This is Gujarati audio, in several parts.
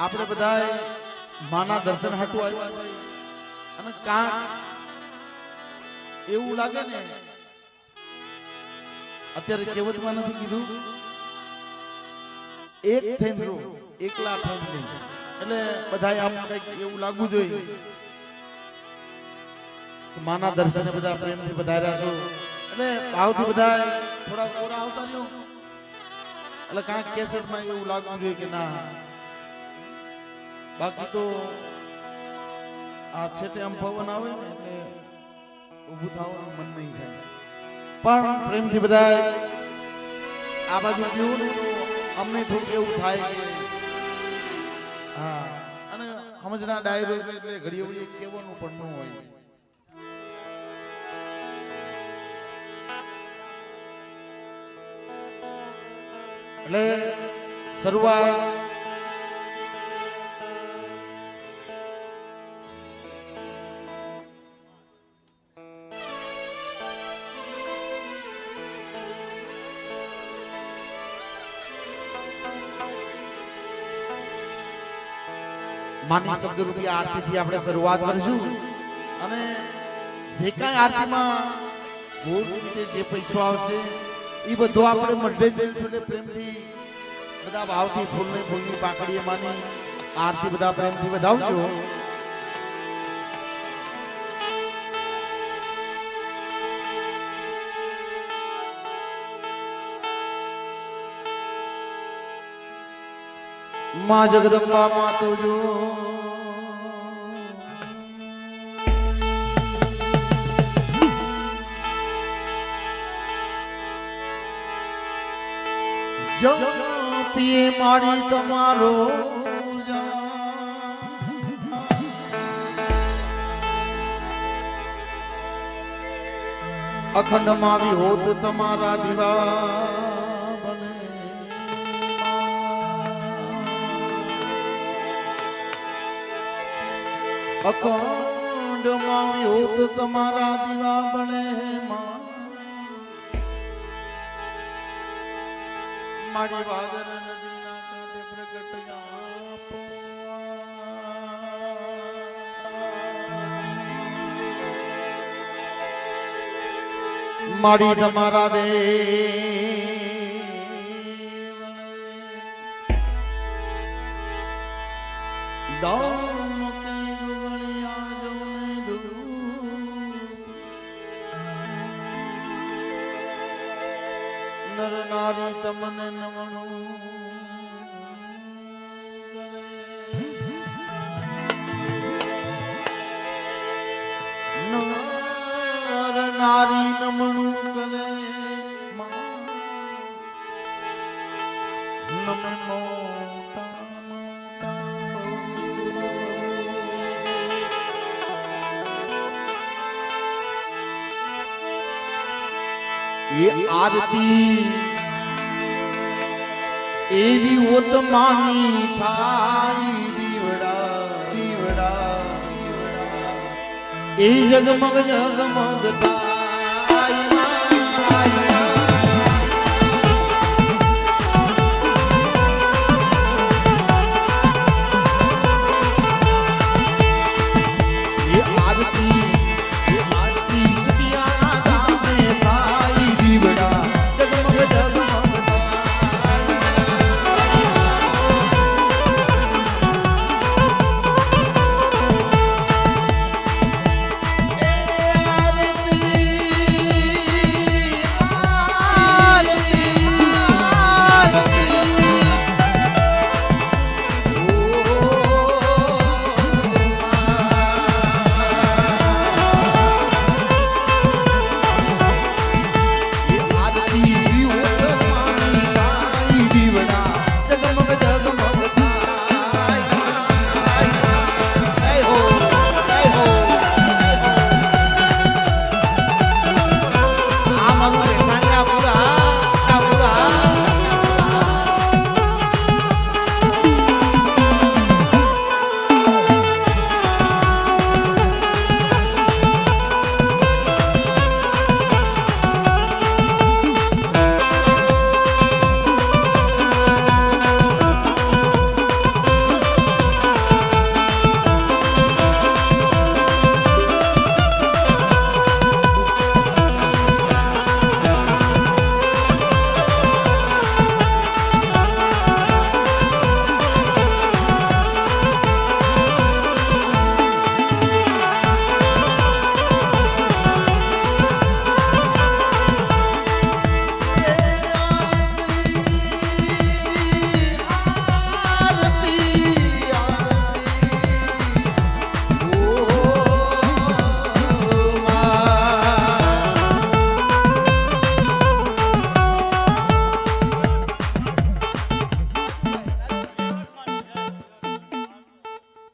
આપણે બધા માના દર્શન હાટુ આવ્યા છે અને કાંક એવું લાગે ને અત્યારે કહેવતમાં નથી કીધું એક થઈને રહો એકલા થઈને નહીં એટલે બધા આમ કઈક એવું લાગવું જોઈએ માના દર્શને બધા પ્રેમથી વધાર્યા છો એટલે ભાવથી બધા થોડા કોરા આવતા રહ્યો એટલે કાંક કેસેટમાં એવું લાગવું જોઈએ કે ના બાકી તો આ છેટે આમ પવન આવે ને એટલે ઊભું થવાનું મન નહીં થાય પણ પ્રેમથી બધા આ બાજુ ગયું ને તો અમને થોડું એવું થાય કે હા અને સમજના ડાયરો એટલે ઘડીએ ઘડીએ કહેવાનું પણ ન હોય એટલે શરૂઆત માની શબ્દ રૂપી આરતીથી આપણે શરૂઆત કરીશું અને જે કાંઈ આરતીમાં ભૂલ રીતે જે પૈસો આવશે એ બધું આપણે મઢે જ છોડે પ્રેમથી બધા ભાવથી ફૂલની પાકડીએ માની આરતી બધા પ્રેમથી વધાવજો માં જગદંબા માતો જો જો પીએ માડી તમારો અખંડ માવી હોત તમારા દીવા અખંડ માવી હોત તમારા દીવા બને મારી વાદર નદીના કાંઠે પ્રગટ મારી તમારા દે નર નારી તમને નમણું નર નારી નમણું કરે નમનો એ આરતી એવી ઓતમાની થાય દીવડા દીવડા એ જગમગ જગમગ થાય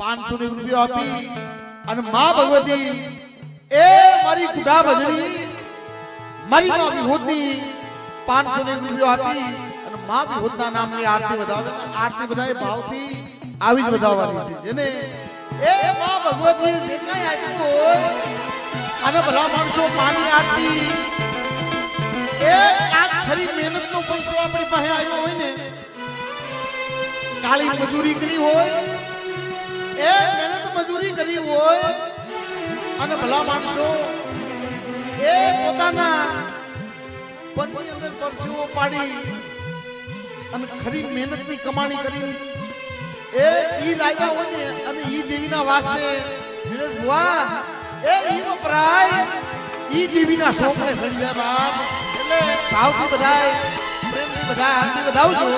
500 રૂપિયા આપી અને માં ભગવતી એ મારી ગુડા ભજણી મારી માં વિભૂતિ 500 રૂપિયા આપી અને માં વિભૂતના નામની આરતી વધાવે આરતી બધાએ ભાવથી આવી જ વધાવવાની છે જેને એ માં ભગવતી જે કઈ આપ્યું હોય અને ભલા માણસો માની આરતી એ આ ખરી મહેનતનો પૈસો આપણી પાસે આવ્યો હોય ને કાળી મજૂરી કરી હોય એ મહેનત મજૂરી કરી હોય અને ભલા માણસો એ પોતાના પરની અંદર પરસેવો પાડી અને ખરી મહેનતની કમાણી કરી એ ઈ લાગ્યા હોય ને અને ઈ દેવીના વાસ્તે નિલેશ બુઆ એ ઈ વપરાય ઈ દેવીના સોપડે સડી જાય બાપ એટલે ભાવથી બધાય પ્રેમથી બધાય આરતી વધાવજો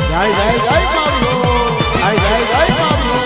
જય જય જય માવલો જય જય જય માવલો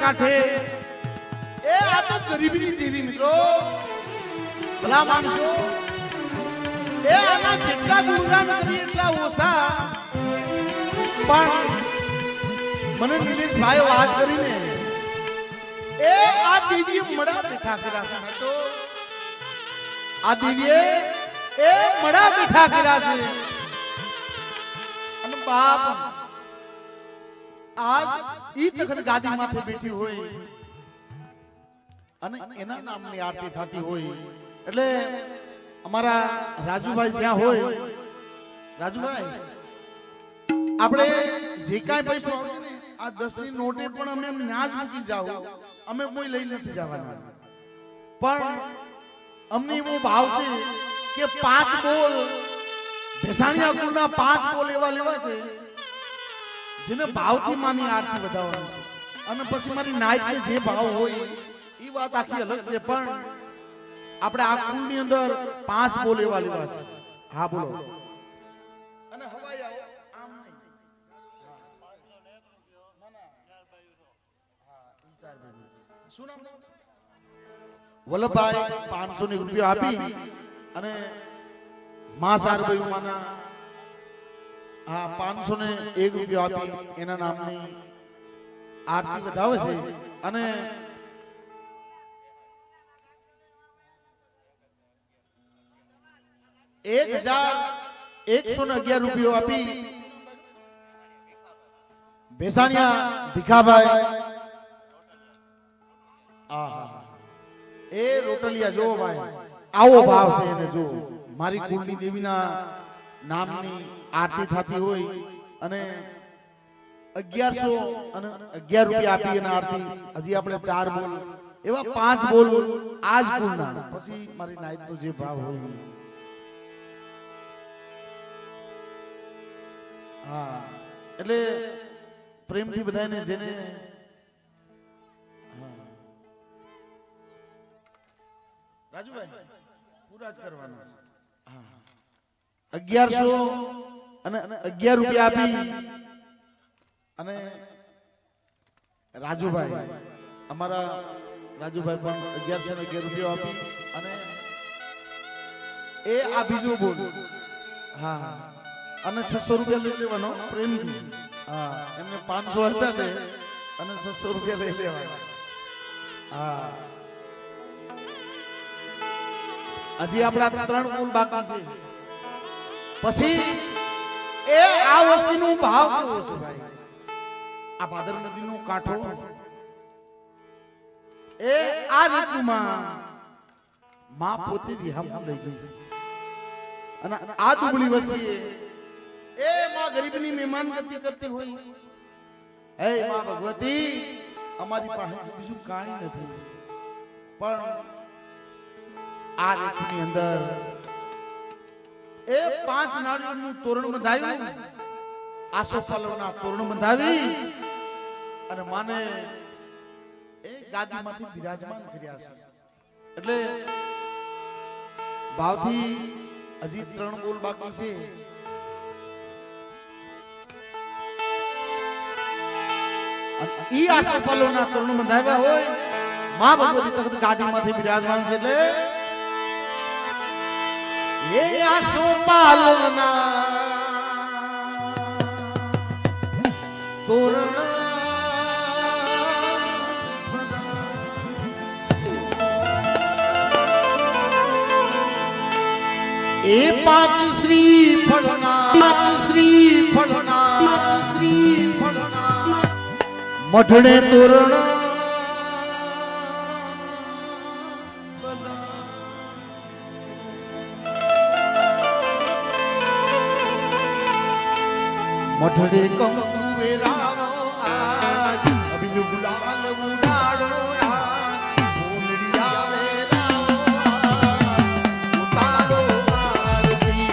કાંઠે એ આ તો ગરીબની દેવી મિત્રો ભલા માણસો એ આના જેટલા ગુણગાન કરી એટલા ઓછા પણ મને નિલેશભાઈ વાત કરીને એ આ દેવીએ મડા બેઠા કર્યા છે તો આ દેવીએ એ મડા બેઠા કર્યા છે અને બાપ આજ ઈ તખત ગાદી માથે બેઠી હોય અને એના નામની આરતી થતી હોય એટલે અમારા રાજુભાઈ જ્યાં હોય રાજુભાઈ આપણે જે કાંઈ પૈસો આવશે ને આ 10 ની નોટે પણ અમે ન્યાજ મૂકી જાવ અમે કોઈ લઈ નથી જવાના પણ અમને એવો ભાવ છે કે 5 બોલ ભેસાણિયા કુળના 5 બોલ એવા લેવા છે જેને ભાવથી માની આરતી વધારવાની છે અને પછી મારી નાઈટને જે ભાવ હોય એ વાત આખી અલગ છે પણ આપણે આ કુળની અંદર 5 બોલ એવા લેવા છે હા બોલો અને હવાઈ આવો આમ નહીં શું નામ વલ્લભભાઈ 500 ની રૂપિયા આપી અને મા સારભાઈ માના હા 501 રૂપિયા આપી એના નામની આરતી વધાવે છે અને ₹1111 રૂપિયા આપી ભેસાણિયા ભીખાભાઈ એ રોટલિયા જો ભાઈ આવો ભાવ છે એને જો મારી કુંડલી દેવીના નામની આરતી થતી હોય અને 1100 અને 11 રૂપિયા આપી એના આરતી હજી આપણે 4 બોલ એવા 5 બોલ આજ કુળના પછી મારી નાઈટનો જે ભાવ હોય હા એટલે પ્રેમથી બધાને જેને રાજુભાઈ પૂરા જ કરવાના હા 1100 અને 11 રૂપિયા આપી અને રાજુભાઈ અમારા રાજુભાઈ પણ 1111 રૂપિયા આપી અને એ આ બીજો બોલ હા અને 600 રૂપિયા લઈ લેવાનો પ્રેમથી હા એમને 500 આપ્યા છે અને 600 રૂપિયા લઈ લેવાના હા હજી આપણા 3 બોલ બાકી છે પછી એ આ વસ્તીનો ભાવ કેવો છે ભાઈ આ ભાદર નદીનો કાંઠો એ આ રીતમાં માં પોતે વિહામ લઈ ગઈ છે અને આ દુબળી વસ્તી એ માં ગરીબની મહેમાન ગતિ કરતી હોય હે માં ભગવતી અમારી પાસે બીજું કાંઈ નથી પણ આ રીતની અંદર એ 5 નાળિયેરનું તોરણ બંધાવ્યું આસોપાલવના તોરણ બંધાવી અને માને એ ગાદીમાંથી બિરાજમાન કર્યા છે એટલે ભાવથી હજી 3 બોલ બાકી છે ઈ આસોપાલવના તોરણ બંધાવ્યા હોય માં ભગવતી તખત ગાદીમાંથી બિરાજમાન છે એટલે એ આસોપાલવના તોરણ એ 5 શ્રીફળના મઢડે તોરણ મઠડે કંકુએ રાવો આજ અબિયુ ગુલાલ ઉડાડો આજ ભૂંડી આવે રાવો આજ ઉતારો આરતી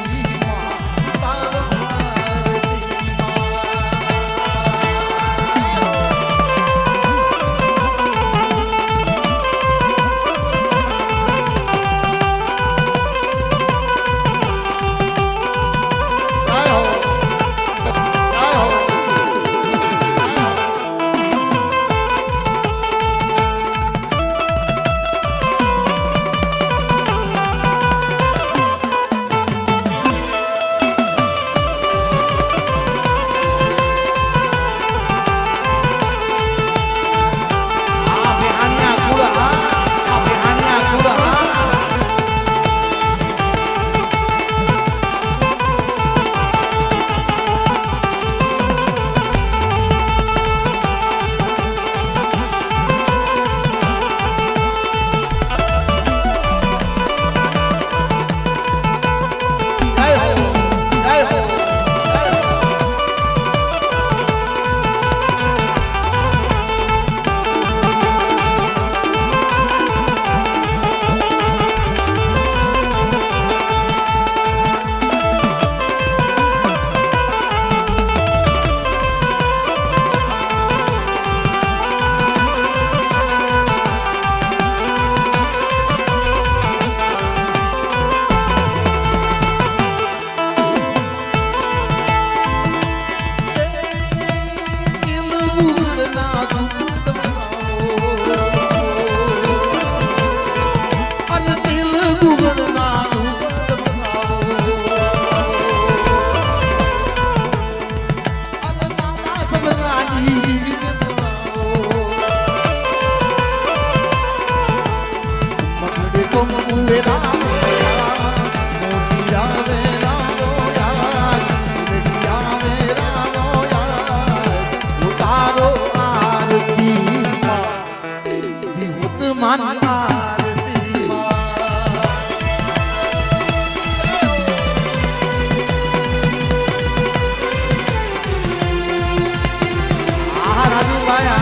માં ઉતારો આરતી માની આરતી આ રાજુભાઈ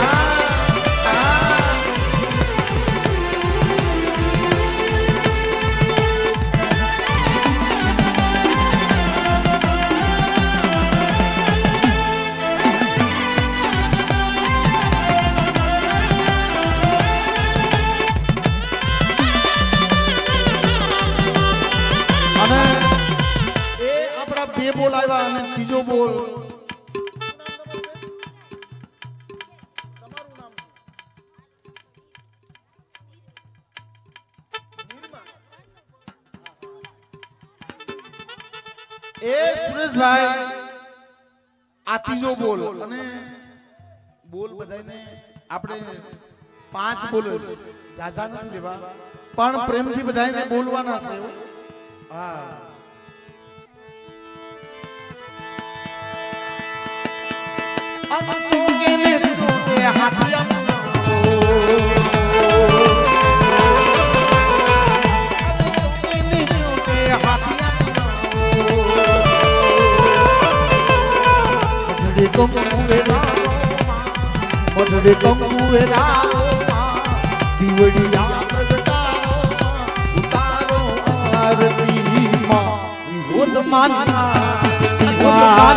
અને એ આપણા બે બોલ આવ્યા અને ત્રીજો બોલ તમારું નામ એ સુરેશભાઈ આ ત્રીજો બોલ અને બોલ બધાને આપણે 5 બોલ જાજા નથી લેવા પણ પ્રેમથી બધાને બોલવાના છે હા અંચોગે ને તોકે હાથિયા મજડે કંકુએ લાવો દીવડિયા પ્રગટાવો ઉતારો આરતીમાં વિહોદ માના દીવા